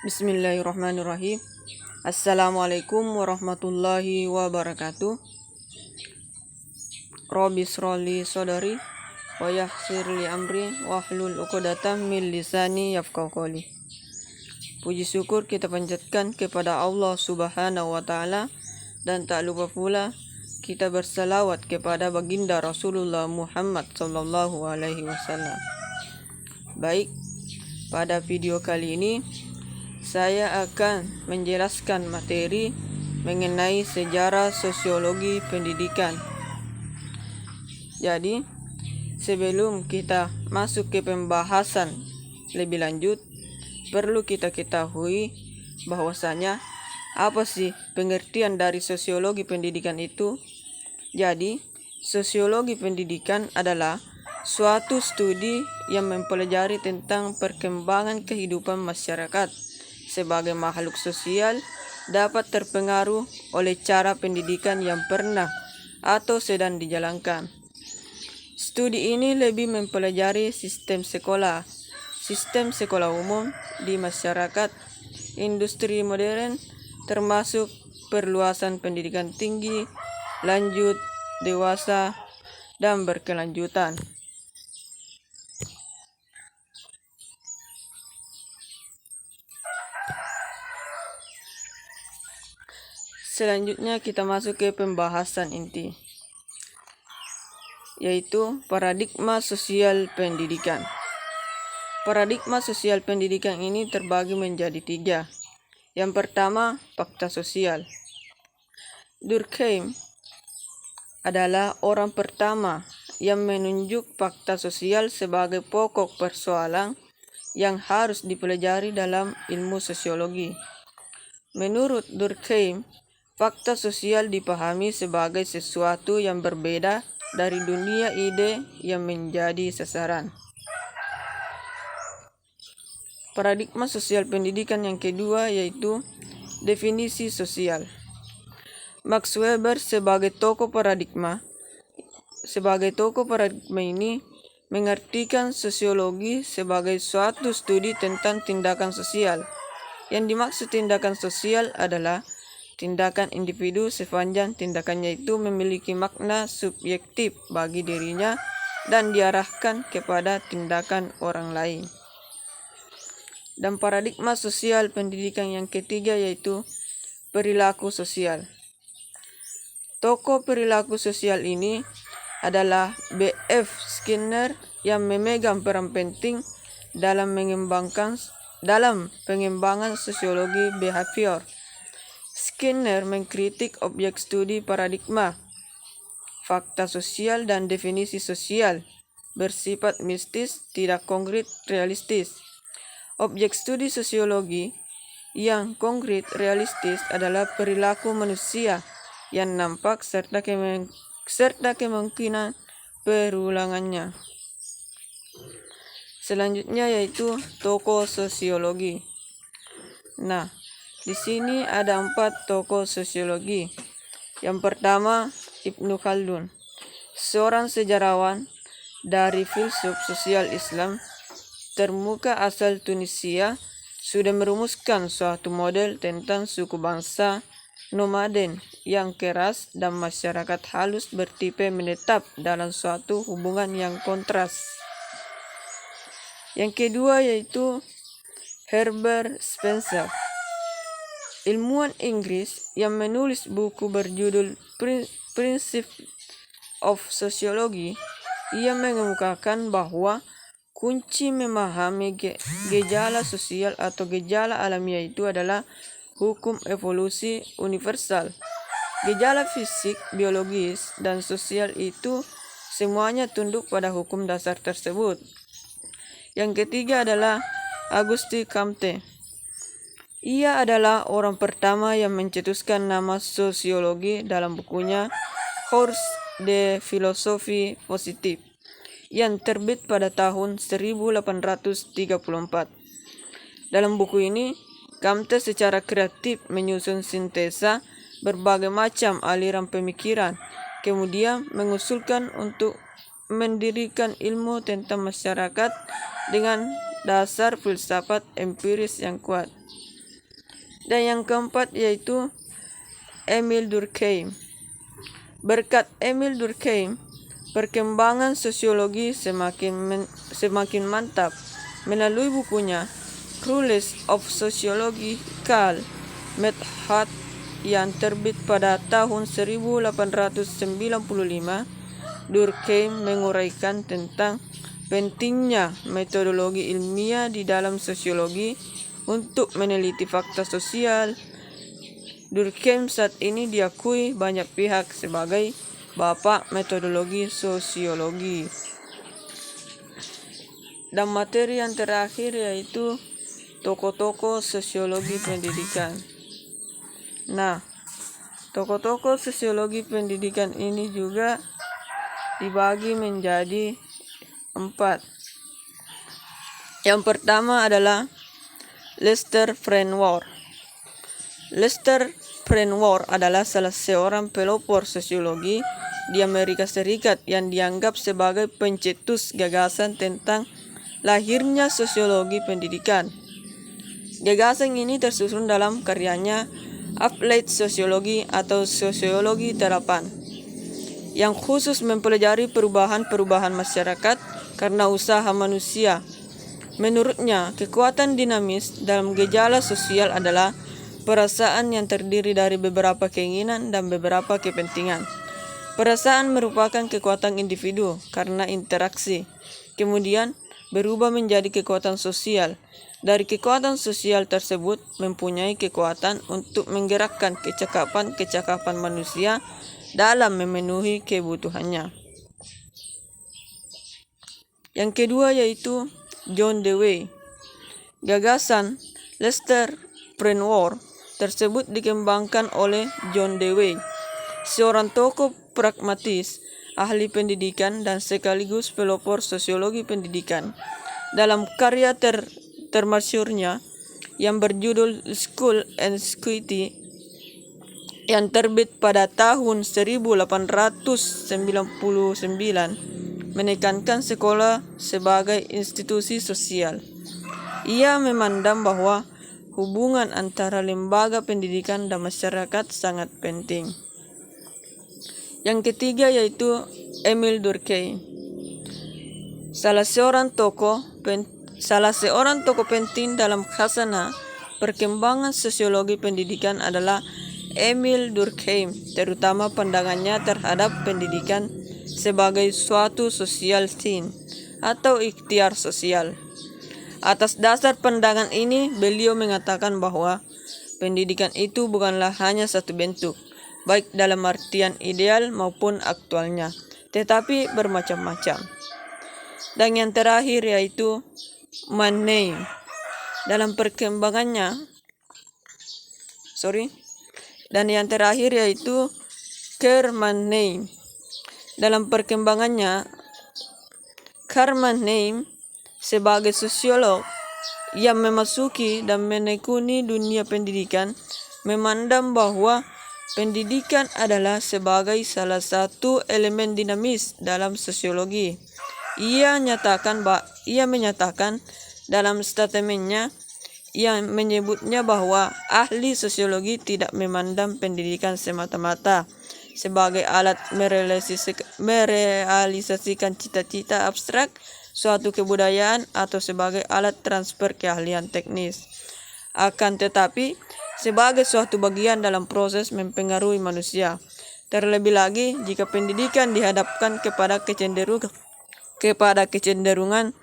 Bismillahirrahmanirrahim. Assalamualaikum warahmatullahi wabarakatuh. Rabbi shrali sodari wa yassir li amri wahlul 'uqdatam min lisani yafqahu qawli. Puji syukur kita panjatkan kepada Allah Subhanahu wa taala, dan tak lupa pula kita bersalawat kepada baginda Rasulullah Muhammad sallallahu alaihi wasallam. Baik, pada video kali ini saya akan menjelaskan materi mengenai sejarah sosiologi pendidikan. Jadi, sebelum kita masuk ke pembahasan lebih lanjut, perlu kita ketahui bahwasanya apa sih pengertian dari sosiologi pendidikan itu. Jadi, sosiologi pendidikan adalah suatu studi yang mempelajari tentang perkembangan kehidupan masyarakat sebagai makhluk sosial dapat terpengaruh oleh cara pendidikan yang pernah atau sedang dijalankan. Studi ini lebih mempelajari sistem sekolah umum di masyarakat industri modern, termasuk perluasan pendidikan tinggi, lanjut, dewasa, dan berkelanjutan. Selanjutnya kita masuk ke pembahasan inti, yaitu paradigma sosial pendidikan. Paradigma sosial pendidikan ini terbagi menjadi 3. Yang pertama, fakta sosial. Durkheim adalah orang pertama yang menunjuk fakta sosial sebagai pokok persoalan yang harus dipelajari dalam ilmu sosiologi. Menurut Durkheim, fakta sosial dipahami sebagai sesuatu yang berbeda dari dunia ide yang menjadi sasaran. Paradigma sosial pendidikan yang kedua yaitu definisi sosial. Max Weber sebagai tokoh paradigma ini mengartikan sosiologi sebagai suatu studi tentang tindakan sosial. Yang dimaksud tindakan sosial adalah tindakan individu sepanjang tindakannya itu memiliki makna subjektif bagi dirinya dan diarahkan kepada tindakan orang lain. Dan paradigma sosial pendidikan yang ketiga yaitu perilaku sosial. Tokoh perilaku sosial ini adalah B.F. Skinner yang memegang peran penting dalam pengembangan sosiologi behavior. Skinner mengkritik objek studi paradigma, fakta sosial dan definisi sosial bersifat mistis, tidak konkret, realistis. Objek studi sosiologi yang konkret realistis adalah perilaku manusia yang nampak serta kemungkinan perulangannya. Selanjutnya yaitu tokoh sosiologi. Nah, di sini ada 4 tokoh sosiologi. Yang pertama, Ibnu Khaldun, seorang sejarawan dari filsuf sosial Islam termuka asal Tunisia, sudah merumuskan suatu model tentang suku bangsa nomaden yang keras dan masyarakat halus bertipe menetap dalam suatu hubungan yang kontras. Yang kedua yaitu Herbert Spencer, ilmuwan Inggris yang menulis buku berjudul Principles of Sociology. Ia mengemukakan bahwa kunci memahami gejala sosial atau gejala alamiah itu adalah hukum evolusi universal. Gejala fisik, biologis, dan sosial itu semuanya tunduk pada hukum dasar tersebut. Yang ketiga adalah Auguste Comte. Ia adalah orang pertama yang mencetuskan nama sosiologi dalam bukunya Cours de Philosophie Positive yang terbit pada tahun 1834. Dalam buku ini, Comte secara kreatif menyusun sintesa berbagai macam aliran pemikiran, kemudian mengusulkan untuk mendirikan ilmu tentang masyarakat dengan dasar filsafat empiris yang kuat. Dan yang keempat yaitu Emile Durkheim. Berkat Emile Durkheim, perkembangan sosiologi semakin mantap. Melalui bukunya Rules of Sociological Method yang terbit pada tahun 1895, Durkheim menguraikan tentang pentingnya metodologi ilmiah di dalam sosiologi untuk meneliti fakta sosial. Durkheim saat ini diakui banyak pihak sebagai bapak metodologi sosiologi. Dan materi yang terakhir yaitu tokoh-tokoh sosiologi pendidikan. Nah, tokoh-tokoh sosiologi pendidikan ini juga dibagi menjadi 4. Yang pertama adalah Lester Fenwar. Lester Fenwar adalah salah seorang pelopor sosiologi di Amerika Serikat yang dianggap sebagai pencetus gagasan tentang lahirnya sosiologi pendidikan. Gagasan ini tersusun dalam karyanya Applied Sociology atau Sosiologi Terapan, yang khusus mempelajari perubahan-perubahan masyarakat karena usaha manusia. Menurutnya, kekuatan dinamis dalam gejala sosial adalah perasaan yang terdiri dari beberapa keinginan dan beberapa kepentingan. Perasaan merupakan kekuatan individu karena interaksi, kemudian berubah menjadi kekuatan sosial. Dari kekuatan sosial tersebut mempunyai kekuatan untuk menggerakkan kecakapan manusia dalam memenuhi kebutuhannya. Yang kedua yaitu John Dewey. Gagasan Lester Fenwar tersebut dikembangkan oleh John Dewey, seorang tokoh pragmatis, ahli pendidikan dan sekaligus pelopor sosiologi pendidikan. Dalam karya termasyhurnya yang berjudul School and Society yang terbit pada tahun 1899, menekankan sekolah sebagai institusi sosial. Ia memandang bahwa hubungan antara lembaga pendidikan dan masyarakat sangat penting. Yang ketiga yaitu Emile Durkheim. Salah seorang tokoh penting dalam khasanah perkembangan sosiologi pendidikan adalah Emile Durkheim, terutama pandangannya terhadap pendidikan sebagai suatu social sin atau ikhtiar sosial. Atas dasar pandangan ini, beliau mengatakan bahwa pendidikan itu bukanlah hanya satu bentuk, baik dalam artian ideal maupun aktualnya, tetapi bermacam-macam. Dan yang terakhir yaitu Mannheim. Dalam perkembangannya, Karl Mannheim. Dalam perkembangannya, Karl Mannheim sebagai sosiolog yang memasuki dan menekuni dunia pendidikan memandang bahwa pendidikan adalah sebagai salah satu elemen dinamis dalam sosiologi. Ia menyatakan dalam statementnya yang menyebutnya bahwa ahli sosiologi tidak memandang pendidikan semata-mata sebagai alat merealisasikan cita-cita abstrak suatu kebudayaan atau sebagai alat transfer keahlian teknis, akan tetapi sebagai suatu bagian dalam proses mempengaruhi manusia. Terlebih lagi jika pendidikan dihadapkan kepada kecenderungan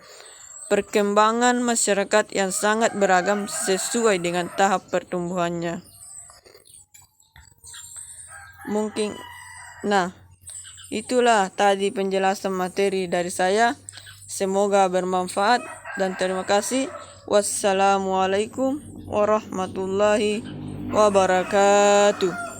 perkembangan masyarakat yang sangat beragam sesuai dengan tahap pertumbuhannya. Itulah tadi penjelasan materi dari saya. Semoga bermanfaat dan terima kasih. Wassalamualaikum warahmatullahi wabarakatuh.